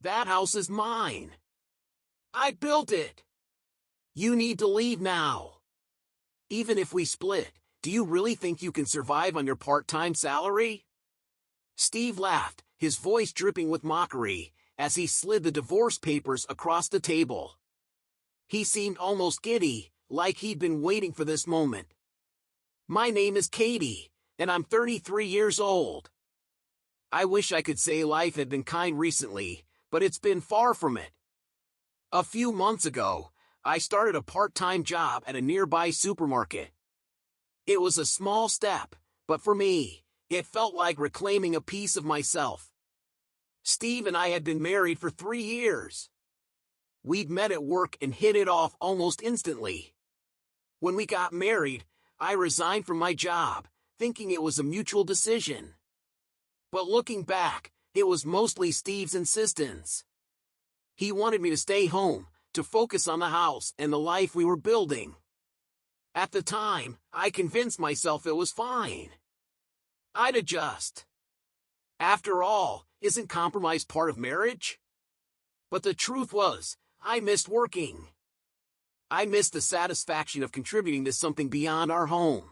That house is mine. I built it. You need to leave now. Even if we split, do you really think you can survive on your part-time salary? Steve laughed, his voice dripping with mockery, as he slid the divorce papers across the table. He seemed almost giddy, like he'd been waiting for this moment. My name is Katie, and I'm 33 years old. I wish I could say life had been kind recently, but it's been far from it. A few months ago, I started a part-time job at a nearby supermarket. It was a small step, but for me, it felt like reclaiming a piece of myself. Steve and I had been married for 3 years. We'd met at work and hit it off almost instantly. When we got married, I resigned from my job, thinking it was a mutual decision. But looking back, it was mostly Steve's insistence. He wanted me to stay home, to focus on the house and the life we were building. At the time, I convinced myself it was fine. I'd adjust. After all, isn't compromise part of marriage? But the truth was, I missed working. I missed the satisfaction of contributing to something beyond our home.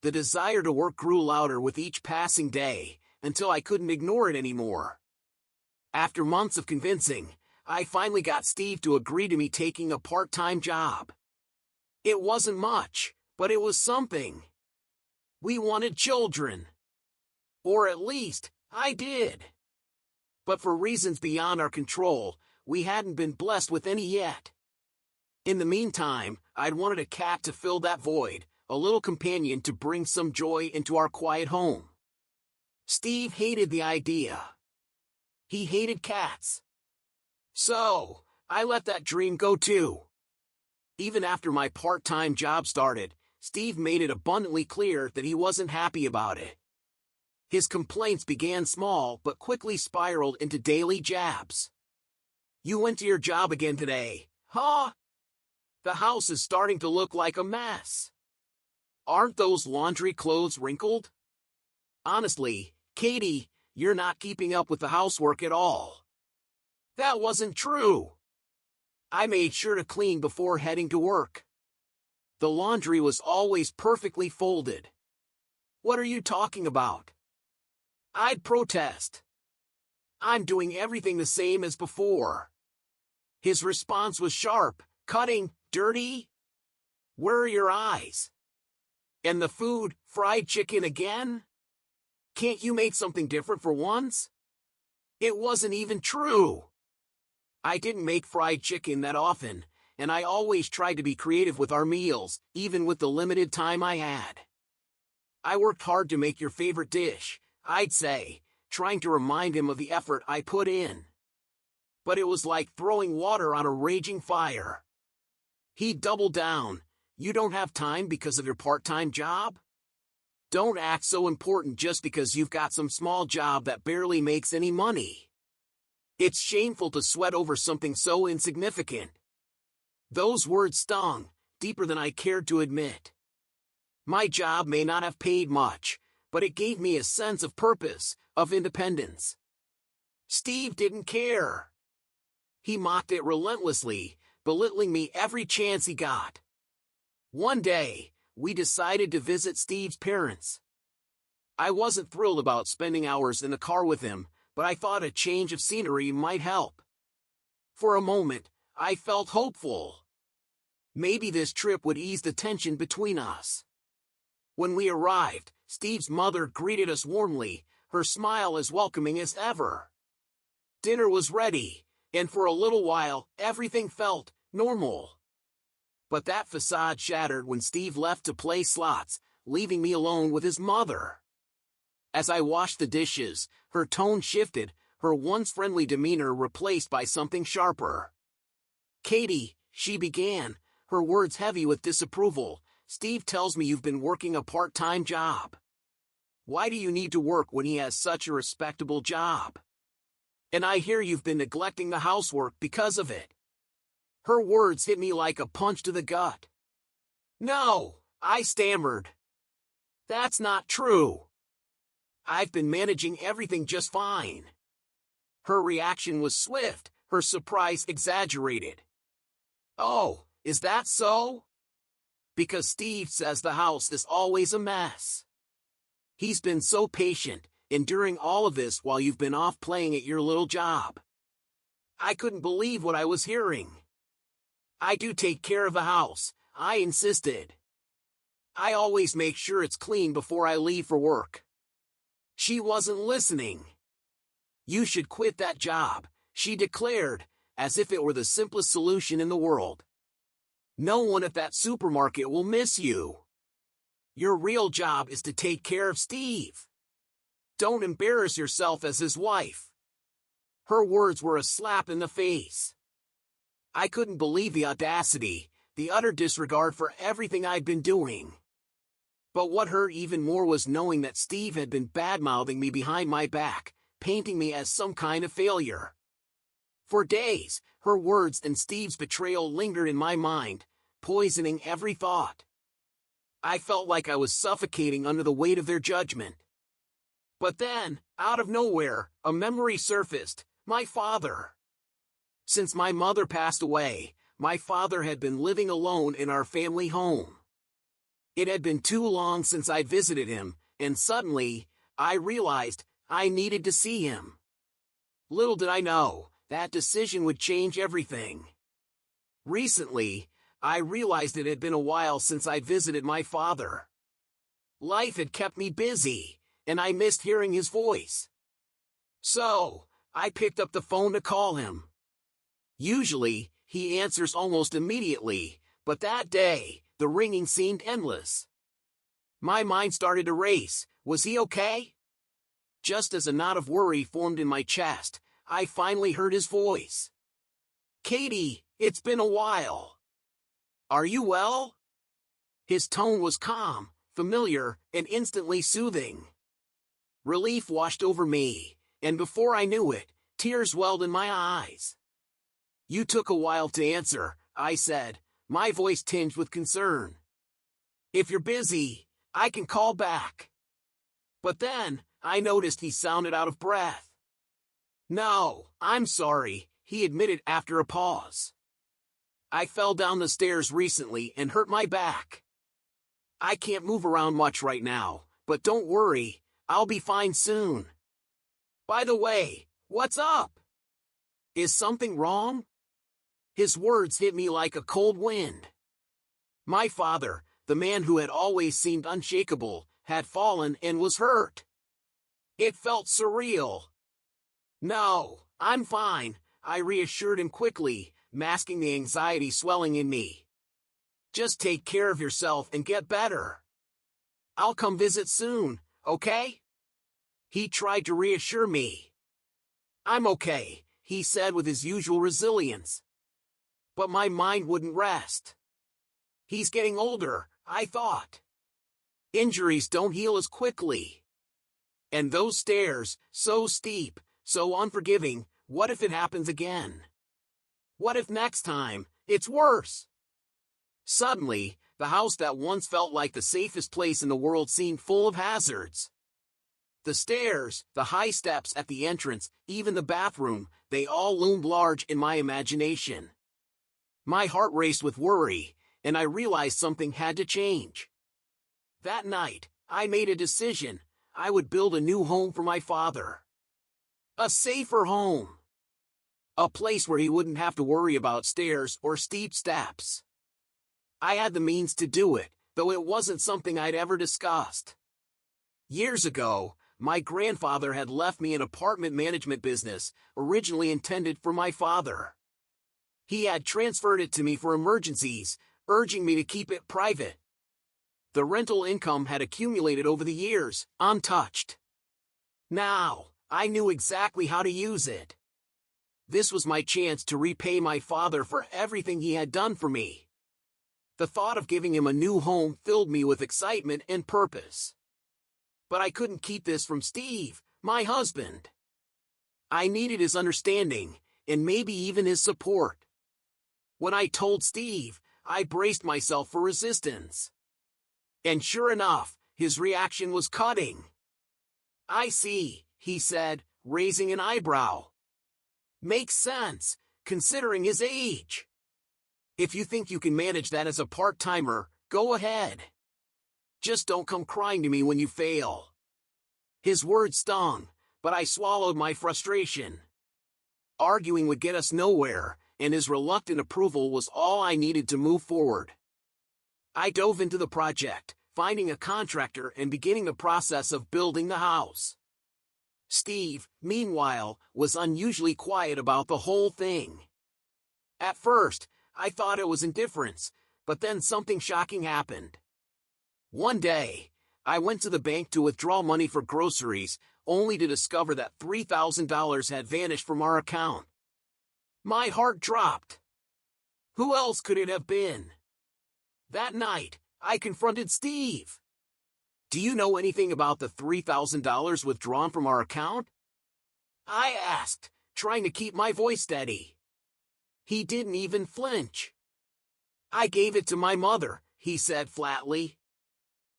The desire to work grew louder with each passing day, until I couldn't ignore it anymore. After months of convincing, I finally got Steve to agree to me taking a part-time job. It wasn't much, but it was something. We wanted children. Or at least, I did. But for reasons beyond our control, we hadn't been blessed with any yet. In the meantime, I'd wanted a cat to fill that void, a little companion to bring some joy into our quiet home. Steve hated the idea. He hated cats. So, I let that dream go too. Even after my part-time job started, Steve made it abundantly clear that he wasn't happy about it. His complaints began small but quickly spiraled into daily jabs. You went to your job again today, huh? The house is starting to look like a mess. Aren't those laundry clothes wrinkled? Honestly, Katie, you're not keeping up with the housework at all. That wasn't true. I made sure to clean before heading to work. The laundry was always perfectly folded. What are you talking about? I'd protest. I'm doing everything the same as before. His response was sharp, cutting, dirty. Where are your eyes? And the food, fried chicken again? Can't you make something different for once? It wasn't even true. I didn't make fried chicken that often, and I always tried to be creative with our meals, even with the limited time I had. I worked hard to make your favorite dish, I'd say, trying to remind him of the effort I put in. But it was like throwing water on a raging fire. He doubled down. You don't have time because of your part-time job? Don't act so important just because you've got some small job that barely makes any money. It's shameful to sweat over something so insignificant. Those words stung, deeper than I cared to admit. My job may not have paid much, but it gave me a sense of purpose, of independence. Steve didn't care. He mocked it relentlessly, belittling me every chance he got. One day, we decided to visit Steve's parents. I wasn't thrilled about spending hours in the car with him, but I thought a change of scenery might help. For a moment, I felt hopeful. Maybe this trip would ease the tension between us. When we arrived, Steve's mother greeted us warmly, her smile as welcoming as ever. Dinner was ready, and for a little while, everything felt normal. But that facade shattered when Steve left to play slots, leaving me alone with his mother. As I washed the dishes, her tone shifted, her once friendly demeanor replaced by something sharper. Katie, she began, her words heavy with disapproval, Steve tells me you've been working a part-time job. Why do you need to work when he has such a respectable job? And I hear you've been neglecting the housework because of it. Her words hit me like a punch to the gut. No, I stammered. That's not true. I've been managing everything just fine. Her reaction was swift, her surprise exaggerated. "Oh, is that so? Because Steve says the house is always a mess. He's been so patient, enduring all of this while you've been off playing at your little job." I couldn't believe what I was hearing. "I do take care of the house," I insisted. "I always make sure it's clean before I leave for work." She wasn't listening. "You should quit that job," she declared, as if it were the simplest solution in the world. "No one at that supermarket will miss you. Your real job is to take care of Steve. Don't embarrass yourself as his wife." Her words were a slap in the face. I couldn't believe the audacity, the utter disregard for everything I'd been doing. But what hurt even more was knowing that Steve had been bad-mouthing me behind my back, painting me as some kind of failure. For days, her words and Steve's betrayal lingered in my mind, poisoning every thought. I felt like I was suffocating under the weight of their judgment. But then, out of nowhere, a memory surfaced: my father. Since my mother passed away, my father had been living alone in our family home. It had been too long since I'd visited him, and suddenly, I realized I needed to see him. Little did I know, that decision would change everything. Recently, I realized it had been a while since I'd visited my father. Life had kept me busy, and I missed hearing his voice. So, I picked up the phone to call him. Usually, he answers almost immediately, but that day, the ringing seemed endless. My mind started to race. Was he okay? Just as a knot of worry formed in my chest, I finally heard his voice. "Katie, it's been a while. Are you well?" His tone was calm, familiar, and instantly soothing. Relief washed over me, and before I knew it, tears welled in my eyes. "You took a while to answer," I said, my voice tinged with concern. "If you're busy, I can call back." But then, I noticed he sounded out of breath. "No, I'm sorry," he admitted after a pause. "I fell down the stairs recently and hurt my back. I can't move around much right now, but don't worry, I'll be fine soon. By the way, what's up? Is something wrong?" His words hit me like a cold wind. My father, the man who had always seemed unshakable, had fallen and was hurt. It felt surreal. "No, I'm fine," I reassured him quickly, masking the anxiety swelling in me. "Just take care of yourself and get better. I'll come visit soon, okay?" He tried to reassure me. "I'm okay," he said with his usual resilience. But my mind wouldn't rest. He's getting older, I thought. Injuries don't heal as quickly. And those stairs, so steep, so unforgiving, what if it happens again? What if next time, it's worse? Suddenly, the house that once felt like the safest place in the world seemed full of hazards. The stairs, the high steps at the entrance, even the bathroom, they all loomed large in my imagination. My heart raced with worry, and I realized something had to change. That night, I made a decision. I would build a new home for my father. A safer home. A place where he wouldn't have to worry about stairs or steep steps. I had the means to do it, though it wasn't something I'd ever discussed. Years ago, my grandfather had left me an apartment management business, originally intended for my father. He had transferred it to me for emergencies, urging me to keep it private. The rental income had accumulated over the years, untouched. Now, I knew exactly how to use it. This was my chance to repay my father for everything he had done for me. The thought of giving him a new home filled me with excitement and purpose. But I couldn't keep this from Steve, my husband. I needed his understanding, and maybe even his support. When I told Steve, I braced myself for resistance. And sure enough, his reaction was cutting. "I see," he said, raising an eyebrow. Makes sense, considering his age. If you think you can manage that as a part-timer, go ahead. Just don't come crying to me when you fail. His words stung, but I swallowed my frustration. Arguing would get us nowhere, and his reluctant approval was all I needed to move forward. I dove into the project, finding a contractor and beginning the process of building the house. Steve, meanwhile, was unusually quiet about the whole thing. At first, I thought it was indifference, but then something shocking happened. One day, I went to the bank to withdraw money for groceries, only to discover that $3,000 had vanished from our account. My heart dropped. Who else could it have been? That night, I confronted Steve. Do you know anything about the $3,000 withdrawn from our account? I asked, trying to keep my voice steady. He didn't even flinch. I gave it to my mother, he said flatly.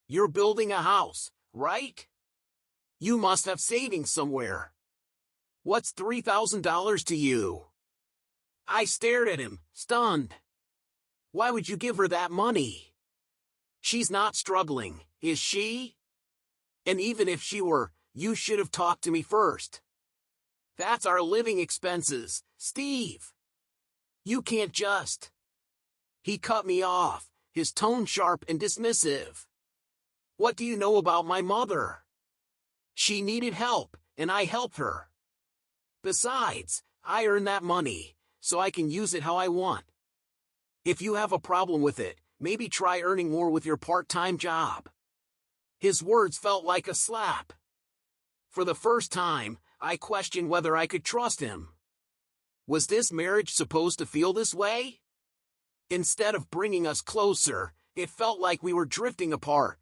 You're building a house, right? You must have savings somewhere. What's $3,000 to you? I stared at him, stunned. Why would you give her that money? She's not struggling, is she? And even if she were, you should have talked to me first. That's our living expenses, Steve. You can't just. He cut me off, his tone sharp and dismissive. What do you know about my mother? She needed help, and I helped her. Besides, I earn that money, so I can use it how I want. If you have a problem with it, maybe try earning more with your part-time job. His words felt like a slap. For the first time, I questioned whether I could trust him. Was this marriage supposed to feel this way? Instead of bringing us closer, it felt like we were drifting apart.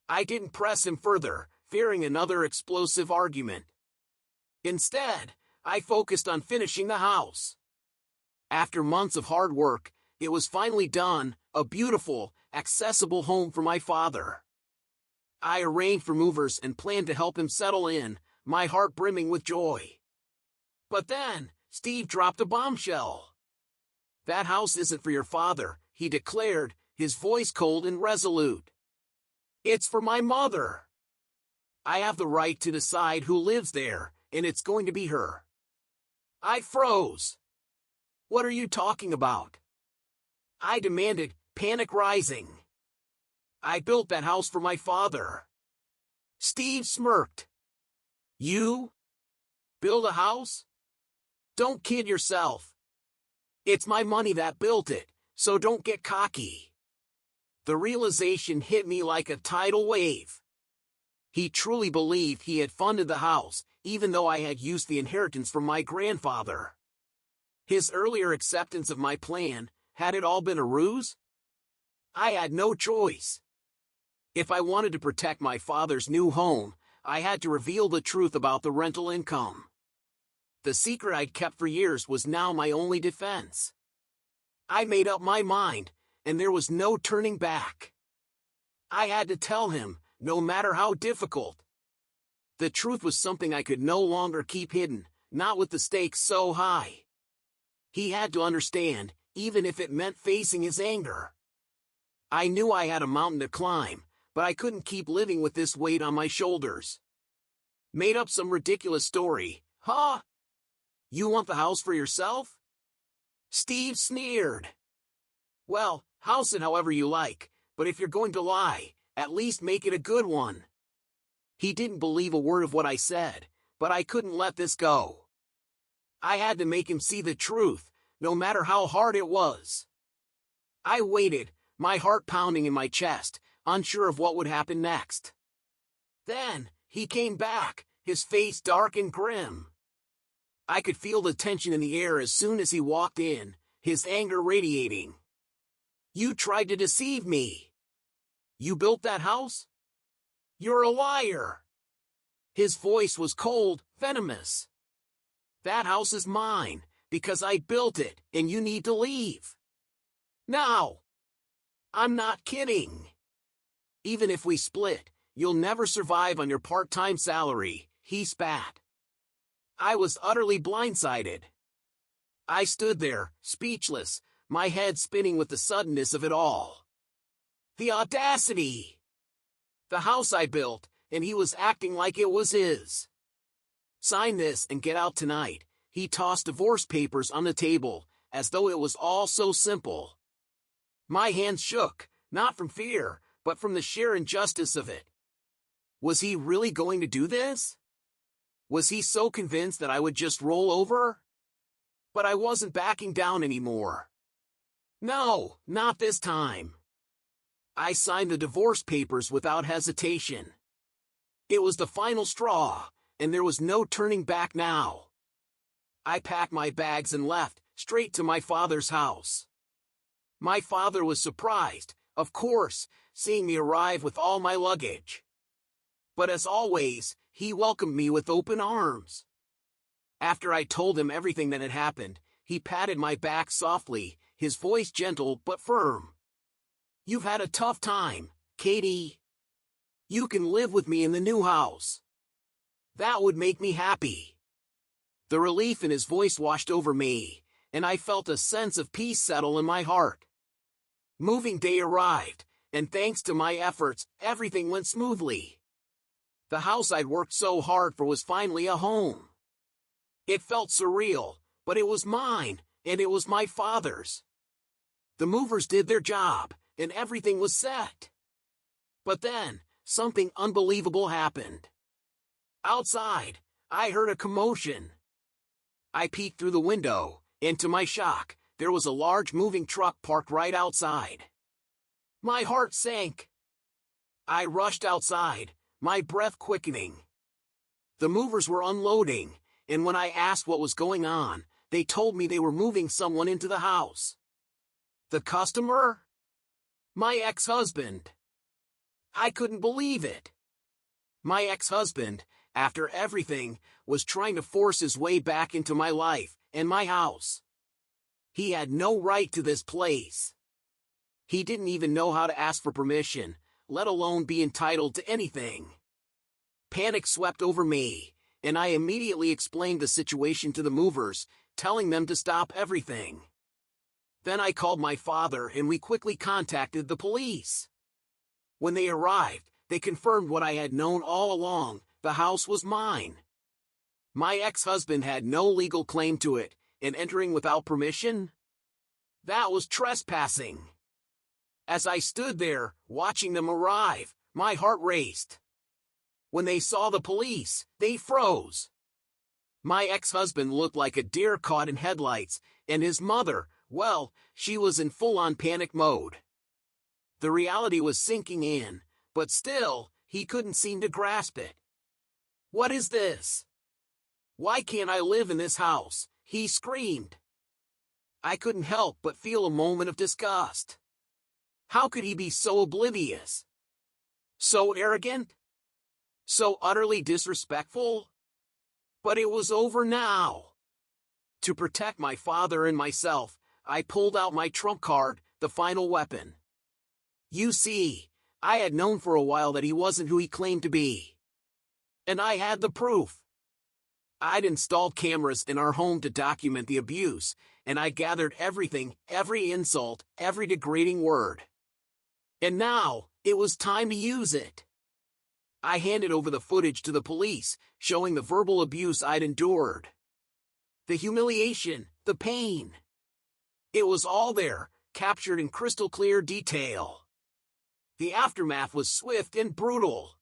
I didn't press him further, fearing another explosive argument. Instead, I focused on finishing the house. After months of hard work, it was finally done, a beautiful, accessible home for my father. I arranged for movers and planned to help him settle in, my heart brimming with joy. But then, Steve dropped a bombshell. That house isn't for your father, he declared, his voice cold and resolute. It's for my mother. I have the right to decide who lives there, and it's going to be her. I froze. What are you talking about? I demanded, panic rising. I built that house for my father. Steve smirked. You? Build a house? Don't kid yourself. It's my money that built it, so don't get cocky. The realization hit me like a tidal wave. He truly believed he had funded the house, even though I had used the inheritance from my grandfather. His earlier acceptance of my plan, had it all been a ruse? I had no choice. If I wanted to protect my father's new home, I had to reveal the truth about the rental income. The secret I'd kept for years was now my only defense. I made up my mind, and there was no turning back. I had to tell him, no matter how difficult. The truth was something I could no longer keep hidden, not with the stakes so high. He had to understand, even if it meant facing his anger. I knew I had a mountain to climb, but I couldn't keep living with this weight on my shoulders. Made up some ridiculous story, huh? You want the house for yourself? Steve sneered. Well, house it however you like, but if you're going to lie, at least make it a good one. He didn't believe a word of what I said, but I couldn't let this go. I had to make him see the truth, no matter how hard it was. I waited, my heart pounding in my chest, unsure of what would happen next. Then, he came back, his face dark and grim. I could feel the tension in the air as soon as he walked in, his anger radiating. You tried to deceive me. You built that house? You're a liar. His voice was cold, venomous. That house is mine, because I built it, and you need to leave. Now. I'm not kidding. Even if we split, you'll never survive on your part-time salary, he spat. I was utterly blindsided. I stood there, speechless, my head spinning with the suddenness of it all. The audacity! The house I built, and he was acting like it was his. Sign this and get out tonight. He tossed divorce papers on the table, as though it was all so simple. My hands shook, not from fear, but from the sheer injustice of it. Was he really going to do this? Was he so convinced that I would just roll over? But I wasn't backing down anymore. No, not this time. I signed the divorce papers without hesitation. It was the final straw, and there was no turning back now. I packed my bags and left, straight to my father's house. My father was surprised, of course, seeing me arrive with all my luggage. But as always, he welcomed me with open arms. After I told him everything that had happened, he patted my back softly, his voice gentle but firm. You've had a tough time, Katie. You can live with me in the new house. That would make me happy. The relief in his voice washed over me, and I felt a sense of peace settle in my heart. Moving day arrived, and thanks to my efforts, everything went smoothly. The house I'd worked so hard for was finally a home. It felt surreal, but it was mine, and it was my father's. The movers did their job, and everything was set. But then, something unbelievable happened. Outside, I heard a commotion. I peeked through the window, and to my shock, there was a large moving truck parked right outside. My heart sank. I rushed outside, my breath quickening. The movers were unloading, and when I asked what was going on, they told me they were moving someone into the house. The customer? My ex-husband. I couldn't believe it. My ex-husband, after everything, was trying to force his way back into my life and my house. He had no right to this place. He didn't even know how to ask for permission, let alone be entitled to anything. Panic swept over me, and I immediately explained the situation to the movers, telling them to stop everything. Then I called my father and we quickly contacted the police. When they arrived, they confirmed what I had known all along: the house was mine. My ex-husband had no legal claim to it, and entering without permission? That was trespassing. As I stood there, watching them arrive, my heart raced. When they saw the police, they froze. My ex-husband looked like a deer caught in headlights, and his mother, well, she was in full-on panic mode. The reality was sinking in, but still, he couldn't seem to grasp it. What is this? Why can't I live in this house? He screamed. I couldn't help but feel a moment of disgust. How could he be so oblivious? So arrogant? So utterly disrespectful? But it was over now. To protect my father and myself, I pulled out my trump card, the final weapon. You see, I had known for a while that he wasn't who he claimed to be. And I had the proof. I'd installed cameras in our home to document the abuse, and I gathered everything, every insult, every degrading word. And now, it was time to use it. I handed over the footage to the police, showing the verbal abuse I'd endured. The humiliation, the pain. It was all there, captured in crystal clear detail. The aftermath was swift and brutal.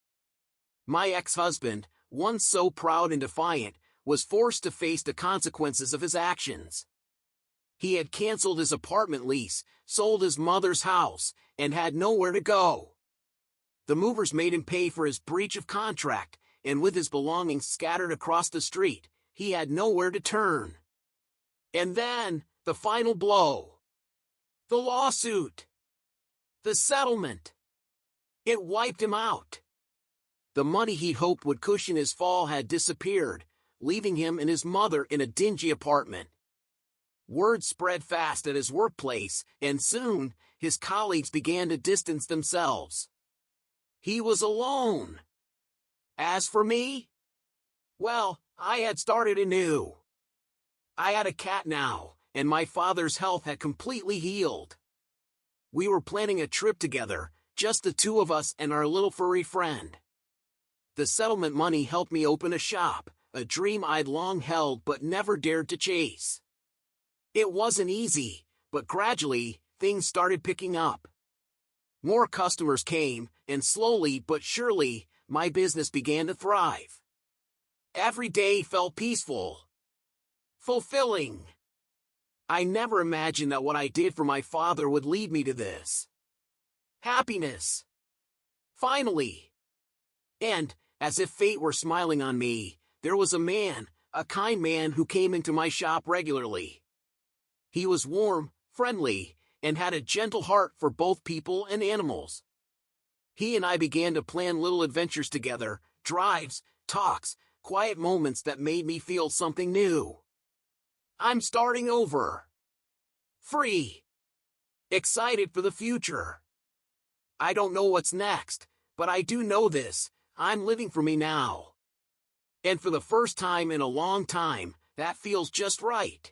My ex-husband, once so proud and defiant, was forced to face the consequences of his actions. He had canceled his apartment lease, sold his mother's house, and had nowhere to go. The movers made him pay for his breach of contract, and with his belongings scattered across the street, he had nowhere to turn. And then, the final blow. The lawsuit. The settlement. It wiped him out. The money he'd hoped would cushion his fall had disappeared, leaving him and his mother in a dingy apartment. Word spread fast at his workplace, and soon, his colleagues began to distance themselves. He was alone. As for me, well, I had started anew. I had a cat now, and my father's health had completely healed. We were planning a trip together, just the two of us and our little furry friend. The settlement money helped me open a shop, a dream I'd long held but never dared to chase. It wasn't easy, but gradually, things started picking up. More customers came, and slowly but surely, my business began to thrive. Every day felt peaceful, fulfilling. I never imagined that what I did for my father would lead me to this. Happiness. Finally. And, as if fate were smiling on me, there was a kind man who came into my shop regularly. He was warm, friendly, and had a gentle heart for both people and animals. He and I began to plan little adventures together, drives, talks, quiet moments that made me feel something new. I'm starting over. Free. Excited for the future. I don't know what's next, but I do know this: I'm living for me now. And for the first time in a long time, that feels just right.